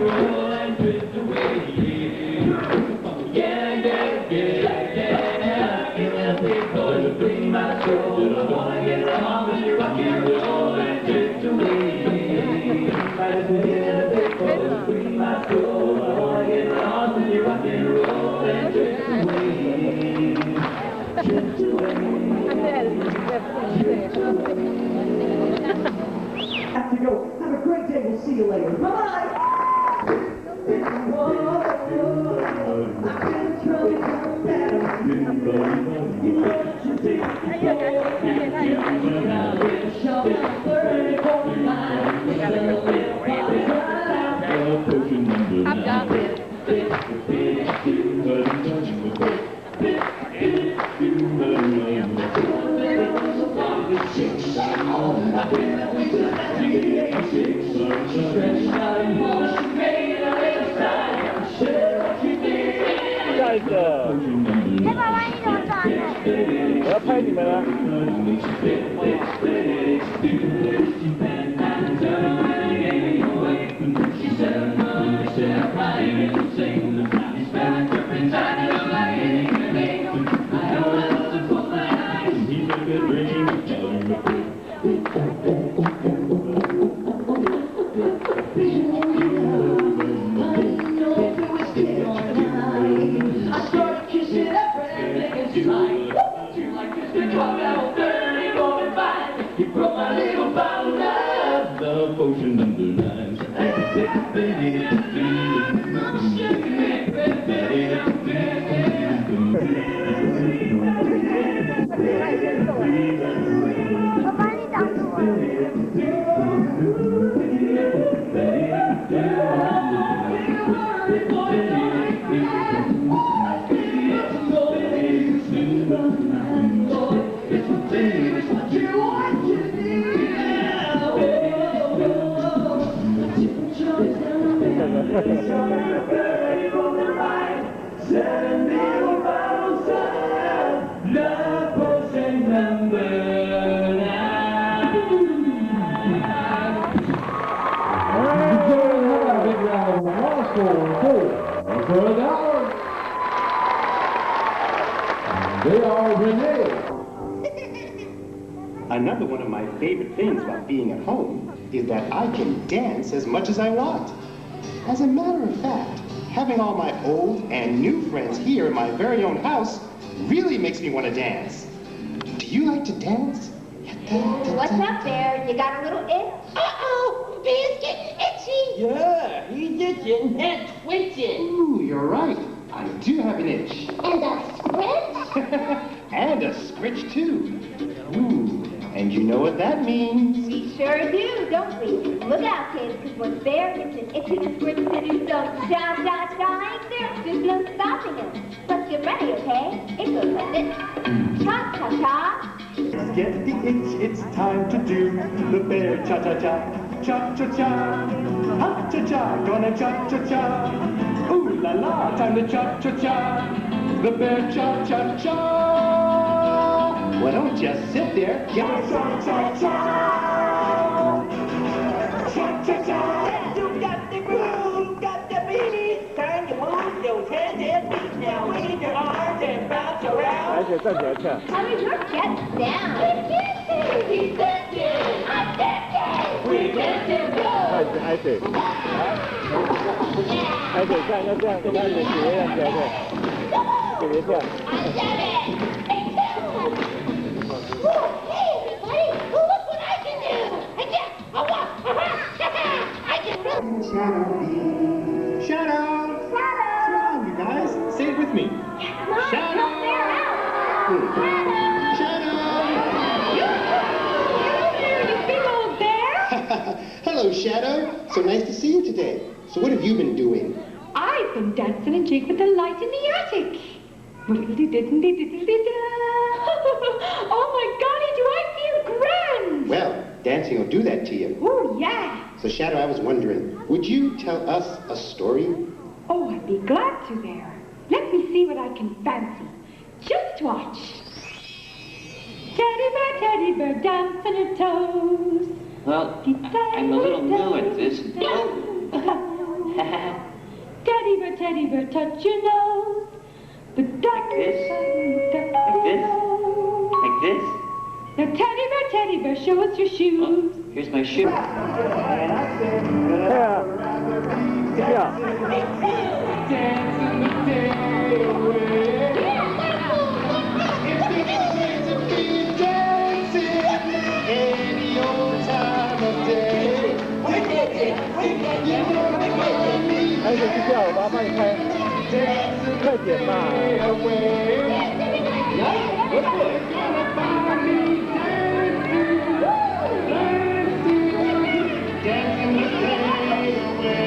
roll and drift away. Yeah, yeah, yeah, yeah. Give me a big boy to free my soul. I wanna get along with you, rock and roll and drift away. Give me a big boy to free my soul. I wanna get along with you, rock and roll and drift away. Drift Have to go. Have a great day. We'll see you later. Bye-bye. Another one of my favorite things about being at home is that I can dance as much as I want. As a matter of fact, having all my old and new friends here in my very own house really makes me want to dance. Do you like to dance? What's up there? You got a little itch? Uh-oh! He's getting itchy! Yeah, he's itching and twitching. Ooh, you're right. I do have an itch. And a scritch? And a scritch, too. Ooh, and you know what that means. We sure do, don't we? Look out, kids, because when Bear gets an itchy scritch to do some cha-cha-cha, there's just no stopping him. Let's get ready, okay? It goes like this. Cha-cha-cha. Let's get the itch, it's time to do the bear cha-cha-cha, cha-cha-cha, ha-cha-cha, gonna cha-cha-cha, ooh la la, time to cha-cha-cha, the bear cha-cha-cha. Well, don't just sit there, get a cha-cha-cha, cha-cha-cha. You got the groove, got the beat, time to move those hands and feet. Now wave your arms and bounce around. Tommy, you're getting down. He's dancing. I'm dancing. We dancing good. 开始，这样要这样，跟他姐姐一样，对，姐姐这样。Hey, everybody, look what I can do. I can, I can run. Shadow. Shadow. Come on, you guys. Say it with me. Come on, Shadow. help Bear out. Shadow. Hello, Shadow. So nice to see you today. So what have you been doing? I've been dancing and jig with the light in the attic. Oh my golly, do I feel grand! Well, dancing will do that to you. Oh, yeah. So, Shadow, I was wondering, would you tell us a story? Oh, I'd be glad to, Bear. Let me see what I can fancy. Just watch. Teddy bear, dancing her toes. Well, I'm a little new at this. Teddy bear, touch your nose. The doctor said Like this? Like this? Now teddy bear, show us your shoes. Here's my shoe. Yeah. Yeah. Dancing the day away. It's good to be dancing any old time of day. You know find me 还是睡觉，我帮你开，快点嘛！ away. You're gonna find me dancing the day away.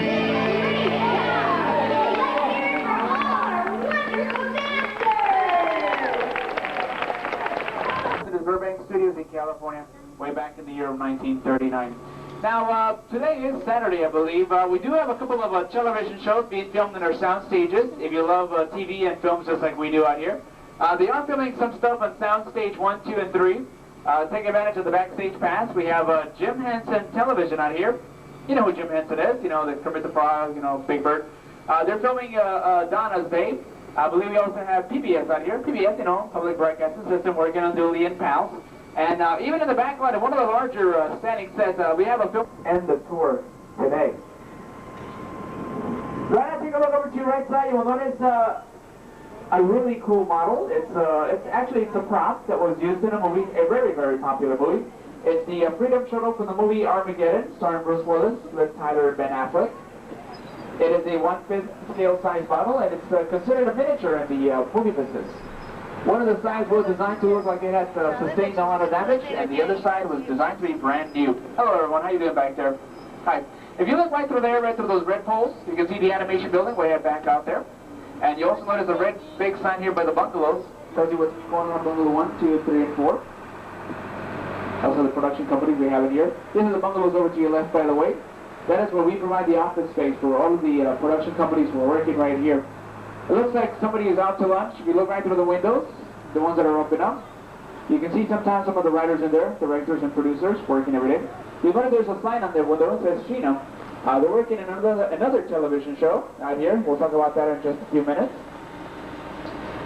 To the Burbank Studios in California, way back in the year of 1939. Now, today is Saturday, I believe. We do have a couple of television shows being filmed in our sound stages. If you love TV and films just like we do out here. They are filming some stuff on sound stage 1, 2, and 3. Take advantage of the backstage pass. We have Jim Henson Television out here. You know who Jim Henson is. You know, the Kermit the Frog, you know, Big Bird. They're filming Donna's Bay. I believe we also have PBS out here. PBS, you know, Public Broadcasting System, working on Dooley and Pals. And even in the back line of one of the larger standing sets, we have a film and the tour today. Right now, take a look over to your right side. You will notice a really cool model. It's a prop that was used in a movie, a very, very popular movie. It's the Freedom Shuttle from the movie Armageddon, starring Bruce Willis, Liv Tyler, and Ben Affleck. It is a 1/5 scale size model, and it's considered a miniature in the movie business. One of the sides was designed to look like it had sustained a lot of damage, and the other side was designed to be brand new. Hello everyone, how you doing back there? Hi. If you look right through there, right through those red poles, you can see the animation building way back out there. And you also notice a red big sign here by the bungalows. Tells you what's going on bungalow 1, 2, 3, and 4. Also the production company we have in here. This is the bungalows over to your left, by the way. That is where we provide the office space for all of the production companies who are working right here. It looks like somebody is out to lunch. If you look right through the windows, the ones that are open up, you can see sometimes some of the writers in there, directors and producers working every day. You notice there's a sign on their window that says Sheena. They're working in another television show out here. We'll talk about that in just a few minutes.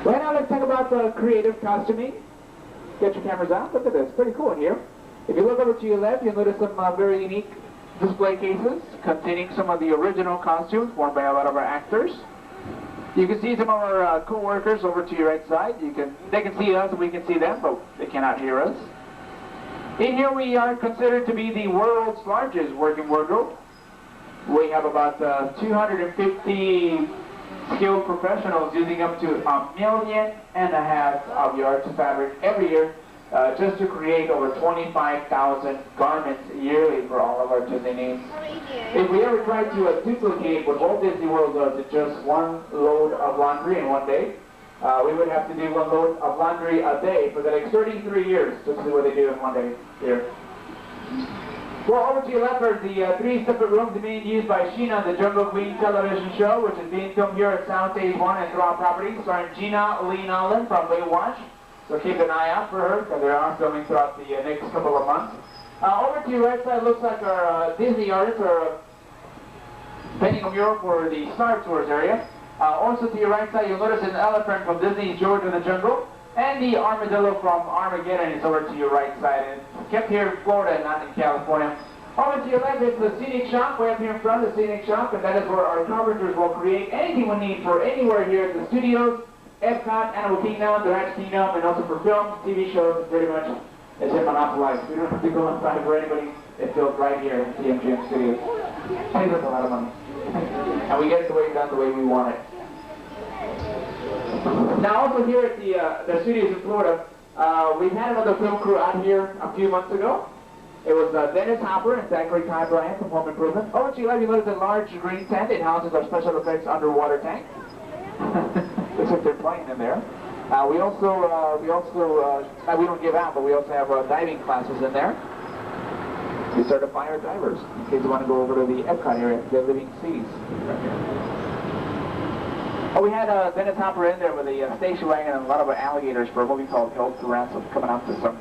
Right now, let's talk about the creative costuming. Get your cameras out. Look at this. Pretty cool in here. If you look over to your left, you'll notice some very unique display cases containing some of the original costumes worn by a lot of our actors. You can see some of our co-workers over to your right side. They can see us and we can see them, but they cannot hear us. In here we are considered to be the world's largest working wardrobe. We have about 250 skilled professionals using up to 1.5 million of yards of fabric every year just to create over 25,000 garments yearly for all of our Disney needs. If we ever try to duplicate what Walt Disney World does in just one load of laundry in one day, we would have to do one load of laundry a day for the next 33 years just to do what they do in one day here. Well, over to your left are the 3 separate rooms being used by Sheena, the Jungle Queen television show, which is being filmed here at Soundstage 1 and throughout properties, starring Gina Lee Nolan from Baywatch. So keep an eye out for her, because they are filming throughout the next couple of months. Over to your right side looks like our Disney artists are painting a mural for the Star Tours area. Also to your right side you'll notice an elephant from Disney's George of the Jungle, and the armadillo from Armageddon is over to your right side. And it's kept here in Florida and not in California. Over to your left is the scenic shop, way up here in front, the scenic shop, and that is where our carpenters will create anything we need for anywhere here at the studios, Epcot, Animal Kingdom, the Ranch Kingdom, and also for films, TV shows, pretty much it's in monopolized. We don't have to go outside for anybody. It's built right here at the MGM Studios. Saves us a lot of money. And we get it the way done the way we want it. Now also here at the studios in Florida, we've had another film crew out here a few months ago. It was Dennis Hopper and Zachary Ty Bryant from Home Improvement. Over to your left, you notice a large green tent. It houses our special effects underwater tank. Looks like they're playing in there. We don't give out, but we also have diving classes in there. We certify our divers in case you want to go over to the Epcot area, the living seas. Oh, we had Dennis Hopper in there with a station wagon and a lot of alligators for a movie called Held to Ransom coming out this fall.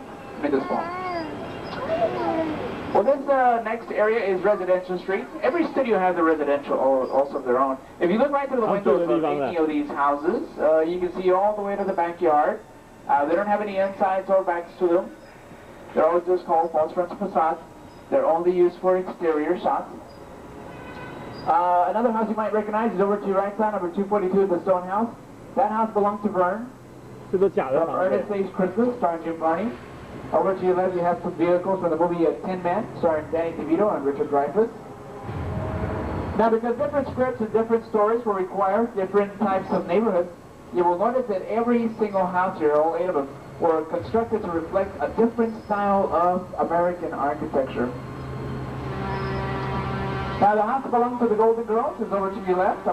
Well, this This next area is Residential Street. Every studio has a residential also of their own. If you look right through the windows of any of these houses, you can see all the way to the backyard. They don't have any insides or backs to them. They're always just called false fronts facades. They're only used for exterior shots. Another house you might recognize is over to your right side, number 242, the Stone House. That house belongs to Vern. 这都假的 From 房子。 Ernest Saves Christmas, starring Jim Varney. Over to your left, you have some vehicles from the movie Tin Man, starring Danny DeVito and Richard Dreyfuss. Now, because different scripts and different stories will require different types of neighborhoods, you will notice that every single house here, all 8 of them, were constructed to reflect a different style of American architecture. Now, the house that belongs to the Golden Girls is over to your left.